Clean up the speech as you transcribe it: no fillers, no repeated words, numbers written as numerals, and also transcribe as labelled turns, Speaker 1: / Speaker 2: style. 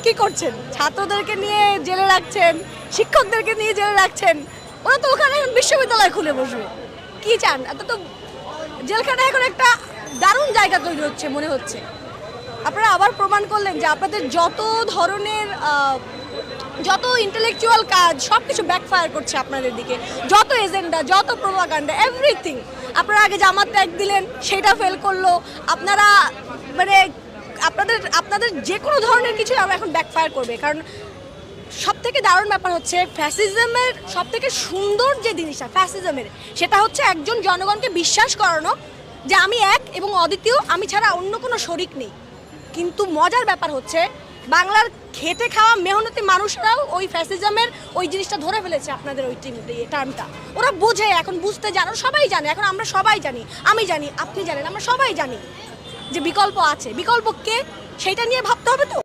Speaker 1: কি করছেন? ছাত্রদেরকে নিয়ে জেলে রাখছেন, শিক্ষকদেরকে নিয়ে জেলে রাখছেন। ওরা তো ওখানে এখন বিশ্ববিদ্যালয় খুলে বসবে। কি চান? এত তো জেলখানা এখন একটা দারুণ জায়গা তৈরি হচ্ছে মনে হচ্ছে। আপনারা আবার প্রমাণ করলেন যে আপনাদের যত ধরনের যত ইন্টেলেকচুয়াল কাজ সব কিছু ব্যাকফায়ার করছে আপনাদের দিকে, যত এজেন্ডা, যত প্রোপাগান্ডা, এভরিথিং। আপনারা আগে জামাত ত্যাগ দিলেন, সেটা ফেল করলো। আপনারা মানে আপনাদের যে কোনো ধরনের কিছু এখন ব্যাকফায়ার করবে। কারণ সব থেকে দারুণ ব্যাপার হচ্ছে ফ্যাসিজমের সব থেকে সুন্দর যে জিনিসটা ফ্যাসিজমের, সেটা হচ্ছে একজন জনগণকে বিশ্বাস করানো যে আমি এক এবং অদ্বিতীয়, আমি ছাড়া অন্য কোনো শরিক নেই। কিন্তু মজার ব্যাপার হচ্ছে বাংলার খেটে খাওয়া মেহনতি মানুষরাও ওই ফ্যাসিজমের ওই জিনিসটা ধরে ফেলেছে। আপনাদের ওই টার্মটা ওরা বোঝে, এখন বুঝতে জানো, সবাই জানে। এখন আমরা সবাই জানি, আমি জানি, আপনি জানেন, আমরা সবাই জানি যে বিকল্প আছে। বিকল্প কে, সেইটা নিয়ে ভাবতে হবে তো।